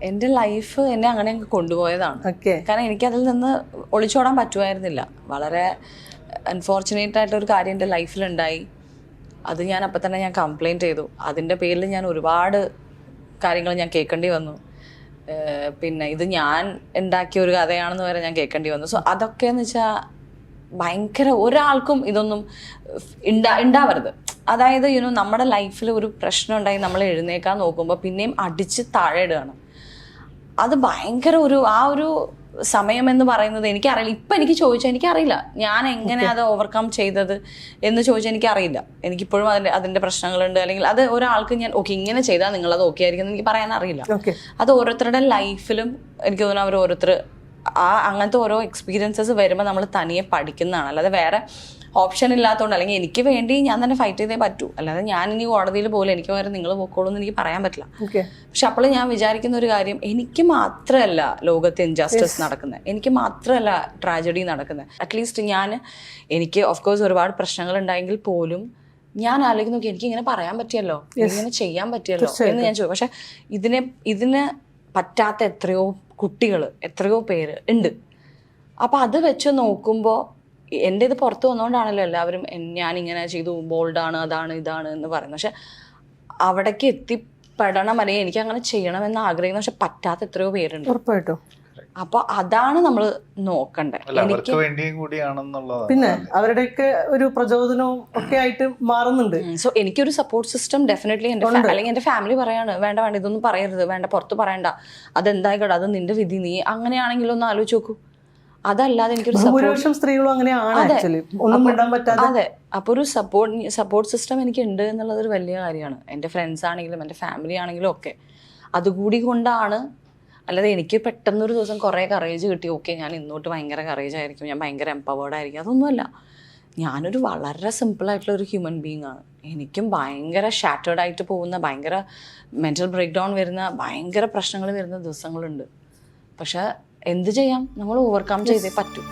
എൻ്റെ ലൈഫ് എന്നെ അങ്ങനെ കൊണ്ടുപോയതാണ്. കാരണം എനിക്കതിൽ നിന്ന് ഒളിച്ചോടാൻ പറ്റുമായിരുന്നില്ല. വളരെ അൺഫോർച്ചുനേറ്റ് ആയിട്ടൊരു കാര്യം എൻ്റെ ലൈഫിലുണ്ടായി. അത് ഞാൻ അപ്പം തന്നെ ഞാൻ കംപ്ലയിൻറ്റ് ചെയ്തു. അതിൻ്റെ പേരിൽ ഞാൻ ഒരുപാട് കാര്യങ്ങൾ ഞാൻ കേൾക്കേണ്ടി വന്നു. പിന്നെ ഇത് ഞാൻ ഉണ്ടാക്കിയ ഒരു കഥയാണെന്ന് വരെ ഞാൻ കേൾക്കേണ്ടി വന്നു. സോ അതൊക്കെയെന്ന് വെച്ചാൽ ഭയങ്കര, ഒരാൾക്കും ഇതൊന്നും ഉണ്ടാവരുത്. അതായത് നമ്മുടെ ലൈഫിൽ ഒരു പ്രശ്നം ഉണ്ടായി നമ്മൾ എഴുന്നേക്കാൻ നോക്കുമ്പോൾ പിന്നെയും അടിച്ച് താഴെ ഇടുകയാണ്. അത് ഭയങ്കര ആ ഒരു സമയം എന്ന് പറയുന്നത് എനിക്കറിയില്ല. ഇപ്പം എനിക്ക് ചോദിച്ചാൽ എനിക്കറിയില്ല ഞാൻ എങ്ങനെ അത് ഓവർകം ചെയ്തത് എന്ന് ചോദിച്ചാൽ എനിക്കറിയില്ല. എനിക്കിപ്പോഴും അതിൻ്റെ പ്രശ്നങ്ങളുണ്ട്. അല്ലെങ്കിൽ അത് ഒരാൾക്ക് ഞാൻ ഓക്കെ ഇങ്ങനെ ചെയ്താൽ നിങ്ങളത് ഓക്കെ ആയിരിക്കും എന്ന് എനിക്ക് പറയാൻ അറിയില്ല. അത് ഓരോരുത്തരുടെ ലൈഫിലും എനിക്ക് തോന്നുന്നു അവർ ഓരോരുത്തർ അങ്ങനത്തെ ഓരോ എക്സ്പീരിയൻസസ് വരുമ്പോൾ നമ്മൾ തനിയെ പഠിക്കുന്നതാണ്. അല്ലാതെ വേറെ ഓപ്ഷൻ ഇല്ലാത്തതുകൊണ്ട്, അല്ലെങ്കിൽ എനിക്ക് വേണ്ടി ഞാൻ തന്നെ ഫൈറ്റ് ചെയ്തേ പറ്റൂ. അല്ലാതെ ഞാൻ ഇനി കോടതിയിൽ പോലെ എനിക്ക് വേറെ നിങ്ങൾ പോക്കോളൂ എന്ന് എനിക്ക് പറയാൻ പറ്റില്ല. പക്ഷെ അപ്പോൾ ഞാൻ വിചാരിക്കുന്ന ഒരു കാര്യം, എനിക്ക് മാത്രമല്ല ലോകത്ത് ഇൻജസ്റ്റിസ് നടക്കുന്നത്, എനിക്ക് മാത്രമല്ല ട്രാജഡി നടക്കുന്നത്. അറ്റ്ലീസ്റ്റ് എനിക്ക് ഓഫ്കോഴ്സ് ഒരുപാട് പ്രശ്നങ്ങൾ ഉണ്ടായെങ്കിൽ പോലും ഞാൻ ആലോചിച്ച് നോക്കി എനിക്കിങ്ങനെ പറയാൻ പറ്റിയല്ലോ, എനിക്കിങ്ങനെ ചെയ്യാൻ പറ്റിയല്ലോ എന്ന് ഞാൻ ചോദിക്കും. പക്ഷെ ഇതിന് പറ്റാത്ത എത്രയോ കുട്ടികൾ, എത്രയോ പേര് ഉണ്ട്. അപ്പം അത് വെച്ച് നോക്കുമ്പോൾ എൻ്റെ ഇത് പുറത്ത് വന്നുകൊണ്ടാണല്ലോ എല്ലാവരും ഞാനിങ്ങനെ ചെയ്തു, ബോൾഡാണ്, അതാണ് ഇതാണ് എന്ന് പറയുന്നത്. പക്ഷെ അവിടേക്ക് എത്തിപ്പെടണം, അല്ലെങ്കിൽ എനിക്ക് അങ്ങനെ ചെയ്യണമെന്ന് ആഗ്രഹിക്കുന്നു. പക്ഷെ പറ്റാത്ത എത്രയോ പേരുണ്ട്. ഉറപ്പായിട്ടും. അപ്പൊ അതാണ് നമ്മൾ നോക്കണ്ടേ. എനിക്ക് വേണ്ടിയും കൂടിയാണെന്നുള്ളത്. പിന്നെ അവരുടെയൊക്കെ ഒരു പ്രചോദനവും ഒക്കെ ആയിട്ട് മാറുന്നുണ്ട്. സോ എനിക്കൊരു സപ്പോർട്ട് സിസ്റ്റം ഡെഫിനറ്റ്ലി അല്ലെങ്കിൽ എൻ്റെ ഫാമിലി പറയാണ് വേണ്ട ഇതൊന്നും പറയരുത്, വേണ്ട പുറത്ത് പറയണ്ട, അതെന്തായിക്കോട്ടെ, അത് നിന്റെ വിധി, നീ അങ്ങനെയാണെങ്കിലും ഒന്ന് ആലോചിച്ച് നോക്കൂ. അതല്ലാതെ എനിക്കൊരു സ്ത്രീകളും അങ്ങനെയാണ്. അതെ, അപ്പൊ ഒരു സപ്പോർട്ട് സിസ്റ്റം എനിക്ക് ഉണ്ട് എന്നുള്ളത് ഒരു വലിയ കാര്യമാണ്. എൻ്റെ ഫ്രണ്ട്സ് ആണെങ്കിലും എൻ്റെ ഫാമിലി ആണെങ്കിലും ഒക്കെ അതുകൂടി കൊണ്ടാണ്. അല്ലാതെ എനിക്ക് പെട്ടെന്നൊരു ദിവസം കുറേ കറേജ് കിട്ടി, ഓക്കെ ഞാൻ ഇന്നോട്ട് ഭയങ്കര കറേജ് ആയിരിക്കും, ഞാൻ ഭയങ്കര എംപവേർഡ് ആയിരിക്കും, അതൊന്നുമല്ല. ഞാനൊരു വളരെ സിമ്പിളായിട്ടുള്ള ഒരു ഹ്യൂമൻ ബീങ് ആണ്. എനിക്കും ഭയങ്കര ഷാറ്റേർഡ് ആയിട്ട് പോകുന്ന, ഭയങ്കര മെൻ്റൽ ബ്രേക്ക് ഡൗൺ വരുന്ന, ഭയങ്കര പ്രശ്നങ്ങൾ വരുന്ന ദിവസങ്ങളുണ്ട്. പക്ഷെ എന്ത് ചെയ്യാം, നമ്മൾ ഓവർകം ചെയ്തേ പറ്റൂ.